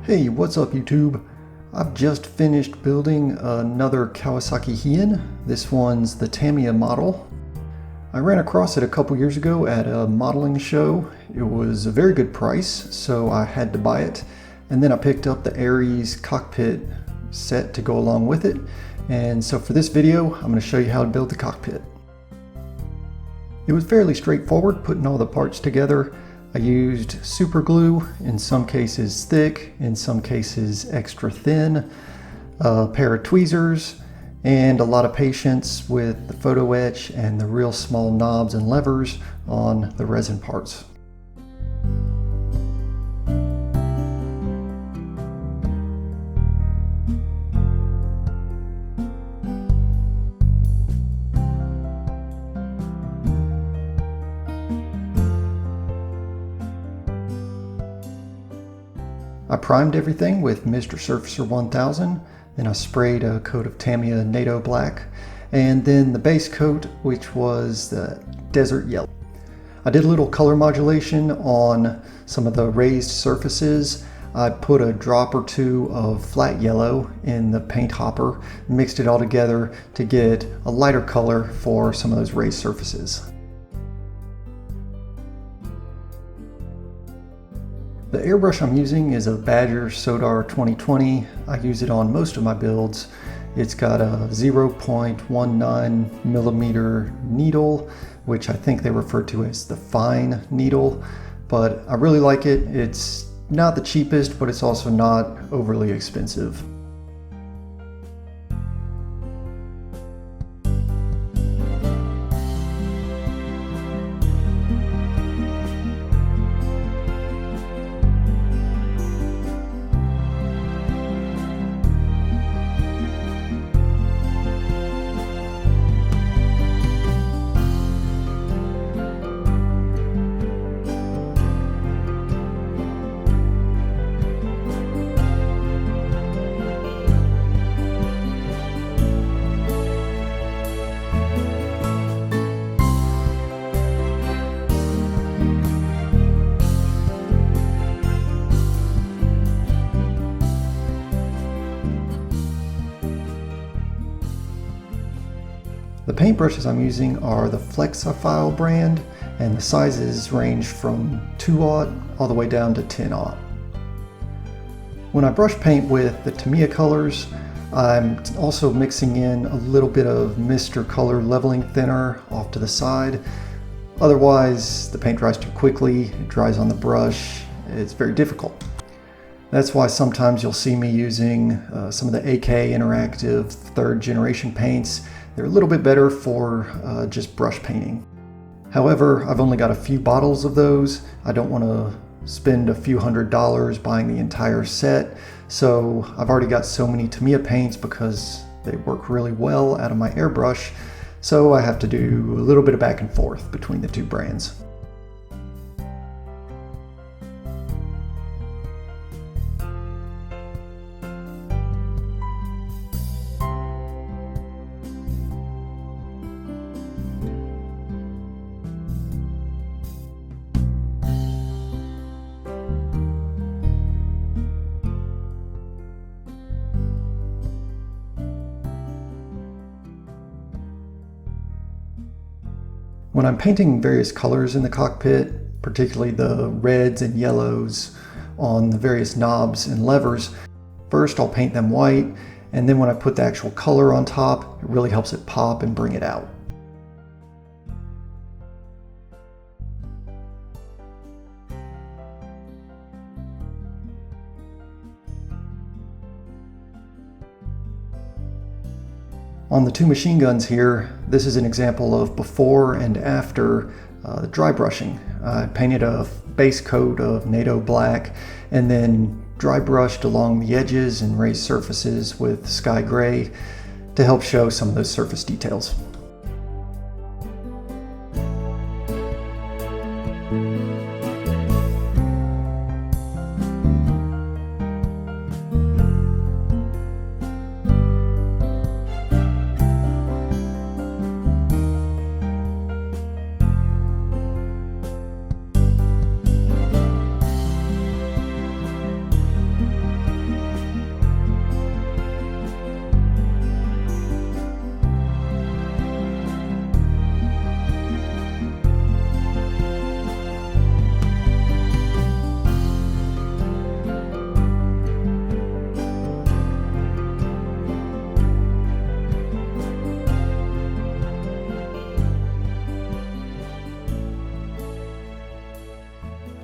Hey, what's up YouTube? I've just finished building another Kawasaki Hien. This one's the Tamiya model. I ran across it a couple years ago at a modeling show. It was a very good price, so I had to buy it. And then I picked up the Aries cockpit set to go along with it. And so for this video, I'm going to show you how to build the cockpit. It was fairly straightforward putting all the parts together. I used super glue, in some cases thick, in some cases extra thin, a pair of tweezers, and a lot of patience with the photo etch and the real small knobs and levers on the resin parts. I primed everything with Mr. Surfacer 1000, then I sprayed a coat of Tamiya NATO Black, and then the base coat, which was the Desert Yellow. I did a little color modulation on some of the raised surfaces. I put a drop or two of flat yellow in the paint hopper, mixed it all together to get a lighter color for some of those raised surfaces. The airbrush I'm using is a Badger Sodar 2020. I use it on most of my builds. It's got a 0.19 millimeter needle, which I think they refer to as the fine needle, but I really like it. It's not the cheapest, but it's also not overly expensive. The paintbrushes I'm using are the Flexophile brand, and the sizes range from 2/0 all the way down to 10/0. When I brush paint with the Tamiya colors, I'm also mixing in a little bit of Mr. Color leveling thinner off to the side. Otherwise, the paint dries too quickly, it dries on the brush, it's very difficult. That's why sometimes you'll see me using some of the AK Interactive 3rd generation paints. They're a little bit better for just brush painting. However, I've only got a few bottles of those. I don't want to spend a few $100s buying the entire set. So I've already got so many Tamiya paints because they work really well out of my airbrush. So I have to do a little bit of back and forth between the two brands. When I'm painting various colors in the cockpit, particularly the reds and yellows on the various knobs and levers, first I'll paint them white, and then when I put the actual color on top, it really helps it pop and bring it out. On the two machine guns here, this is an example of before and after the dry brushing. I painted a base coat of NATO Black and then dry brushed along the edges and raised surfaces with sky gray to help show some of those surface details.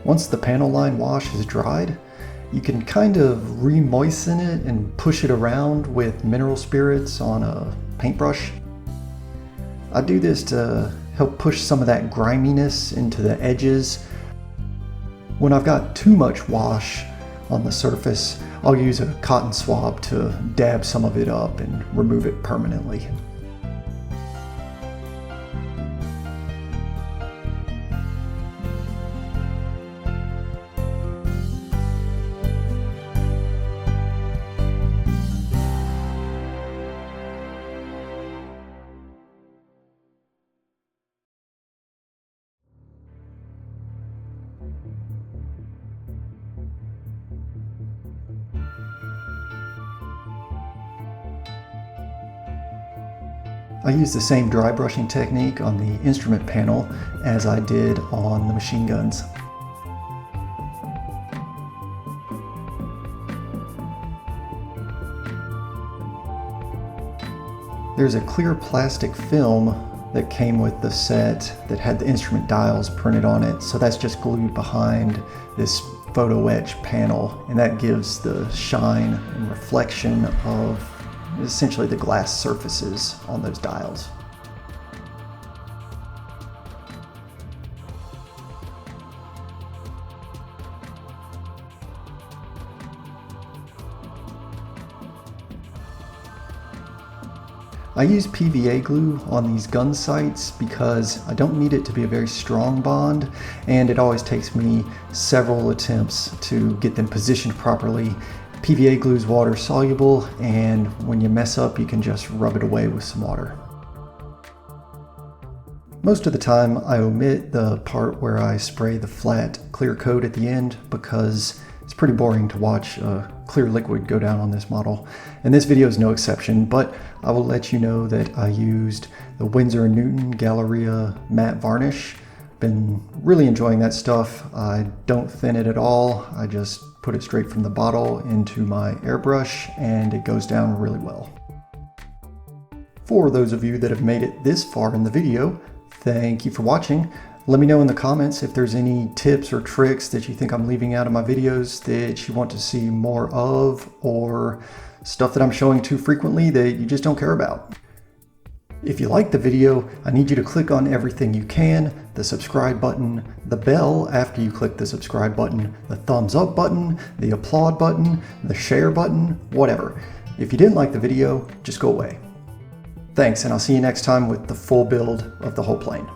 Once the panel line wash is dried, you can kind of re-moisten it and push it around with mineral spirits on a paintbrush. I do this to help push some of that griminess into the edges. When I've got too much wash on the surface, I'll use a cotton swab to dab some of it up and remove it permanently. I use the same dry brushing technique on the instrument panel as I did on the machine guns. There's a clear plastic film that came with the set that had the instrument dials printed on it, so that's just glued behind this photo etch panel, and that gives the shine and reflection of essentially the glass surfaces on those dials. I use PVA glue on these gun sights because I don't need it to be a very strong bond, and it always takes me several attempts to get them positioned properly. PVA glue is water soluble, and when you mess up, you can just rub it away with some water. Most of the time, I omit the part where I spray the flat clear coat at the end because it's pretty boring to watch a clear liquid go down on this model. And this video is no exception, but I will let you know that I used the Winsor & Newton Galleria matte varnish. Been really enjoying that stuff. I don't thin it at all. I just put it straight from the bottle into my airbrush and it goes down really well. For those of you that have made it this far in the video, thank you for watching. Let me know in the comments if there's any tips or tricks that you think I'm leaving out of my videos that you want to see more of, or stuff that I'm showing too frequently that you just don't care about. If you like the video, I need you to click on everything you can, the subscribe button, the bell after you click the subscribe button, the thumbs up button, the applaud button, the share button, whatever. If you didn't like the video, just go away. Thanks, and I'll see you next time with the full build of the whole plane.